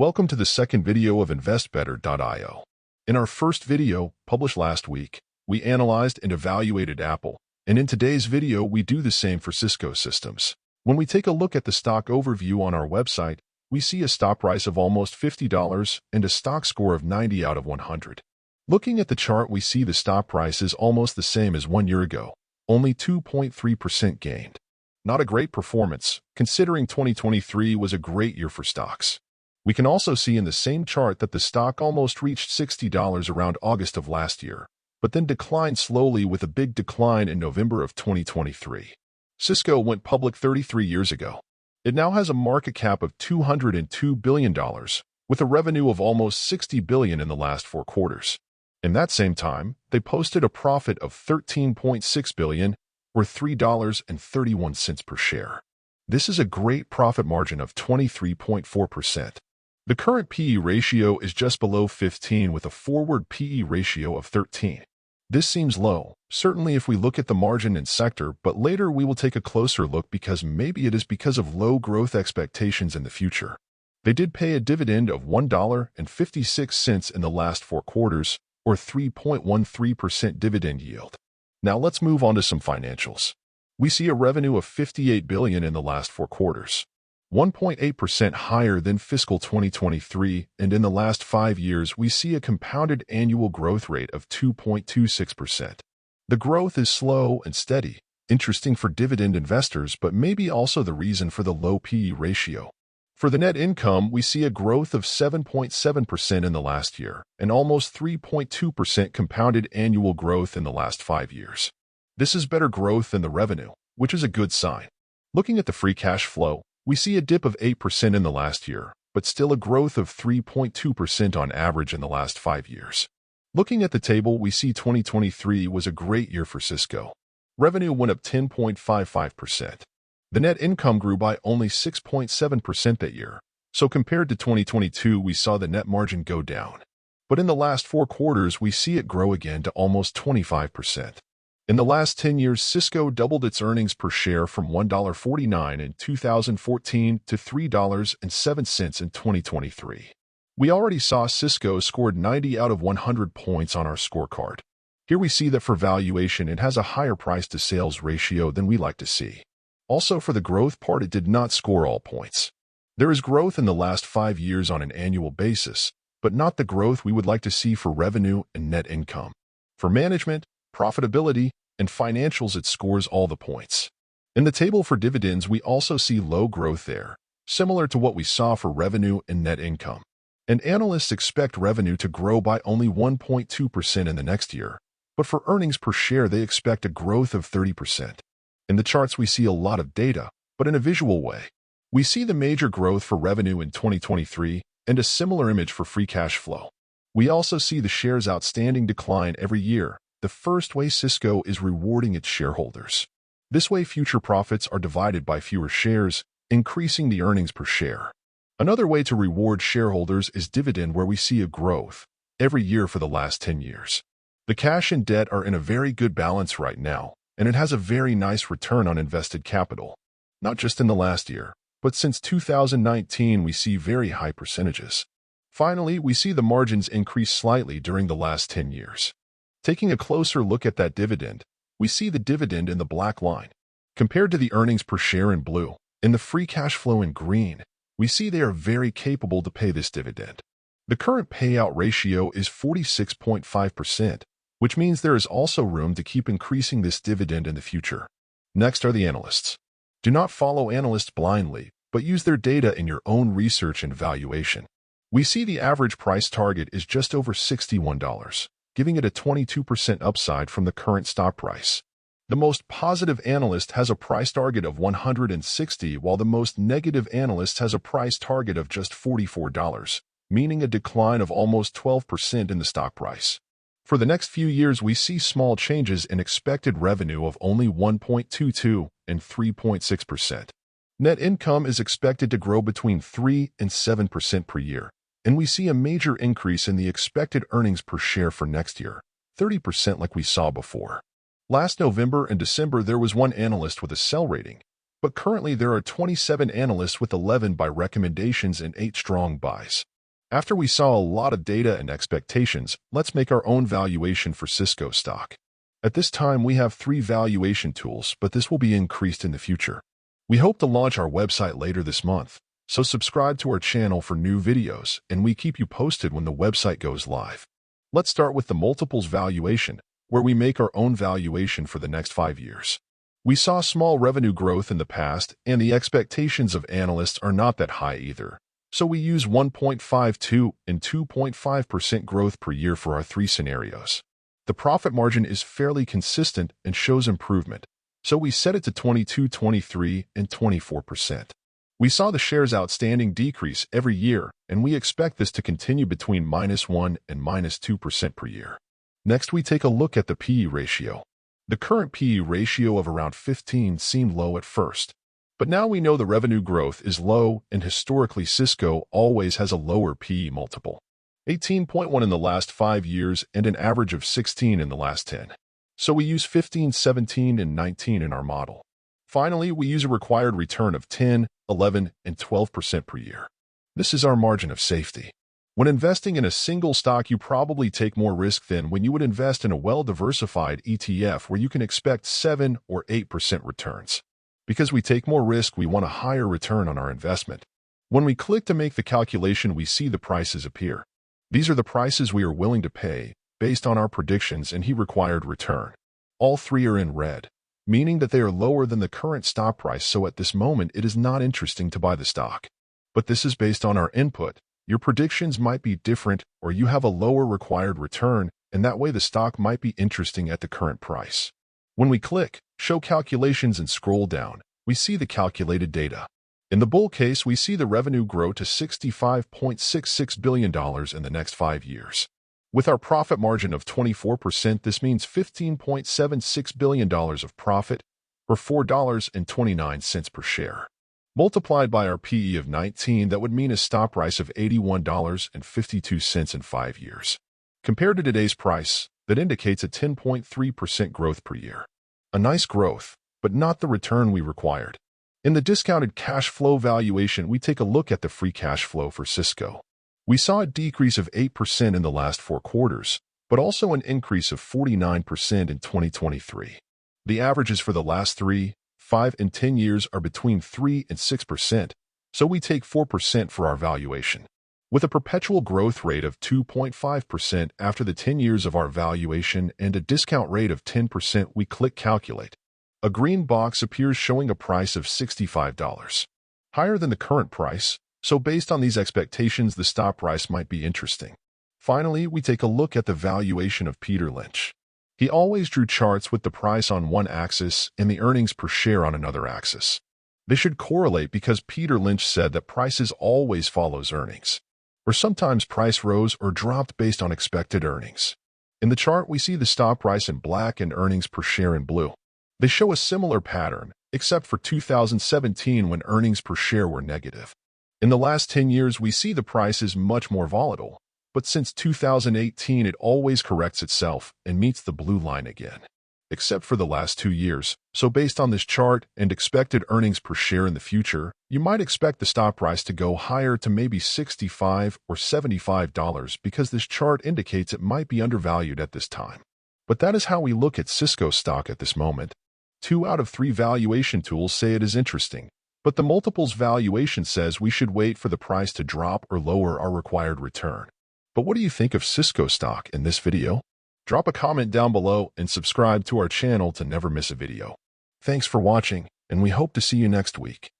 Welcome to the second video of InvestBetter.io. In our first video, published last week, we analyzed and evaluated Apple, and in today's video we do the same for Cisco Systems. When we take a look at the stock overview on our website, we see a stock price of almost $50 and a stock score of 90 out of 100. Looking at the chart, we see the stock price is almost the same as 1 year ago, only 2.3% gained. Not a great performance, considering 2023 was a great year for stocks. We can also see in the same chart that the stock almost reached $60 around August of last year, but then declined slowly with a big decline in November of 2023. Cisco went public 33 years ago. It now has a market cap of $202 billion, with a revenue of almost $60 billion in the last 4 quarters. In that same time, they posted a profit of $13.6 billion, or $3.31 per share. This is a great profit margin of 23.4%. The current PE ratio is just below 15 with a forward PE ratio of 13. This seems low, certainly if we look at the margin and sector, but later we will take a closer look because maybe it is because of low growth expectations in the future. They did pay a dividend of $1.56 in the last 4 quarters, or 3.13% dividend yield. Now let's move on to some financials. We see a revenue of $58 billion in the last 4 quarters, 1.8% higher than fiscal 2023, and in the last 5 years we see a compounded annual growth rate of 2.26%. The growth is slow and steady, interesting for dividend investors, but maybe also the reason for the low PE ratio. For the net income, we see a growth of 7.7% in the last year, and almost 3.2% compounded annual growth in the last 5 years. This is better growth than the revenue, which is a good sign. Looking at the free cash flow, we see a dip of 8% in the last year, but still a growth of 3.2% on average in the last 5 years. Looking at the table, we see 2023 was a great year for Cisco. Revenue went up 10.55%. The net income grew by only 6.7% that year, so compared to 2022 we saw the net margin go down. But in the last 4 quarters we see it grow again to almost 25%. In the last 10 years, Cisco doubled its earnings per share from $1.49 in 2014 to $3.07 in 2023. We already saw Cisco scored 90 out of 100 points on our scorecard. Here we see that for valuation it has a higher price-to-sales ratio than we like to see. Also, for the growth part, it did not score all points. There is growth in the last 5 years on an annual basis, but not the growth we would like to see for revenue and net income. For management, profitability, and financials, it scores all the points. In the table for dividends, we also see low growth there, similar to what we saw for revenue and net income. And analysts expect revenue to grow by only 1.2% in the next year, but for earnings per share they expect a growth of 30%. In the charts we see a lot of data, but in a visual way. We see the major growth for revenue in 2023 and a similar image for free cash flow. We also see the shares outstanding decline every year, the first way Cisco is rewarding its shareholders. This way future profits are divided by fewer shares, increasing the earnings per share. Another way to reward shareholders is dividend, where we see a growth every year for the last 10 years. The cash and debt are in a very good balance right now, and it has a very nice return on invested capital. Not just in the last year, but since 2019 we see very high percentages. Finally, we see the margins increase slightly during the last 10 years. Taking a closer look at that dividend, we see the dividend in the black line, compared to the earnings per share in blue, and the free cash flow in green. We see they are very capable to pay this dividend. The current payout ratio is 46.5%. which means there is also room to keep increasing this dividend in the future. Next are the analysts. Do not follow analysts blindly, but use their data in your own research and valuation. We see the average price target is just over $61, giving it a 22% upside from the current stock price. The most positive analyst has a price target of $160, while the most negative analyst has a price target of just $44, meaning a decline of almost 12% in the stock price. For the next few years, we see small changes in expected revenue of only 1.22 and 3.6%. Net income is expected to grow between 3 and 7% per year, and we see a major increase in the expected earnings per share for next year, 30% like we saw before. Last November and December, there was one analyst with a sell rating, But currently there are 27 analysts with 11 buy recommendations and 8 strong buys. After we saw a lot of data and expectations, let's make our own valuation for Cisco stock. At this time, we have 3 valuation tools, but this will be increased in the future. We hope to launch our website later this month, so subscribe to our channel for new videos, and we keep you posted when the website goes live. Let's start with the multiples valuation, where we make our own valuation for the next 5 years. We saw small revenue growth in the past, and the expectations of analysts are not that high either. So we use 1.52 and 2.5% growth per year for our 3 scenarios. The profit margin is fairly consistent and shows improvement, so we set it to 22, 23, and 24%. We saw the shares outstanding decrease every year, and we expect this to continue between -1 and -2% per year. Next, we take a look at the PE ratio. The current PE ratio of around 15 seemed low at first, but now we know the revenue growth is low, and historically Cisco always has a lower PE multiple. 18.1 in the last 5 years and an average of 16 in the last 10. So we use 15, 17, and 19 in our model. Finally, we use a required return of 10, 11, and 12% per year. This is our margin of safety. When investing in a single stock, you probably take more risk than when you would invest in a well-diversified ETF where you can expect 7 or 8% returns. Because we take more risk, we want a higher return on our investment. When we click to make the calculation, we see the prices appear. These are the prices we are willing to pay based on our predictions and required return. All 3 are in red, meaning that they are lower than the current stock price, so at this moment it is not interesting to buy the stock. But this is based on our input. Your predictions might be different, or you have a lower required return, and that way the stock might be interesting at the current price. When we click Show Calculations and scroll down, we see the calculated data. In the bull case, we see the revenue grow to $65.66 billion in the next 5 years. With our profit margin of 24%, this means $15.76 billion of profit, or $4.29 per share. Multiplied by our PE of 19, that would mean a stock price of $81.52 in 5 years. Compared to today's price, that indicates a 10.3% growth per year. A nice growth, but not the return we required. In the discounted cash flow valuation, we take a look at the free cash flow for Cisco. We saw a decrease of 8% in the last 4 quarters, but also an increase of 49% in 2023. The averages for the last 3, 5, and 10 years are between 3 and 6%, so we take 4% for our valuation. With a perpetual growth rate of 2.5% after the 10 years of our valuation and a discount rate of 10%, we click Calculate. A green box appears showing a price of $65, higher than the current price, so based on these expectations, the stock price might be interesting. Finally, we take a look at the valuation of Peter Lynch. He always drew charts with the price on one axis and the earnings per share on another axis. They should correlate because Peter Lynch said that prices always follows earnings, or sometimes price rose or dropped based on expected earnings. In the chart, we see the stock price in black and earnings per share in blue. They show a similar pattern, except for 2017 when earnings per share were negative. In the last 10 years, we see the price is much more volatile, but since 2018 it always corrects itself and meets the blue line again, except for the last 2 years. So based on this chart and expected earnings per share in the future, you might expect the stock price to go higher to maybe $65 or $75 because this chart indicates it might be undervalued at this time. But that is how we look at Cisco stock at this moment. 2 out of 3 valuation tools say it is interesting, but the multiples valuation says we should wait for the price to drop or lower our required return. But what do you think of Cisco stock in this video? Drop a comment down below and subscribe to our channel to never miss a video. Thanks for watching, and we hope to see you next week.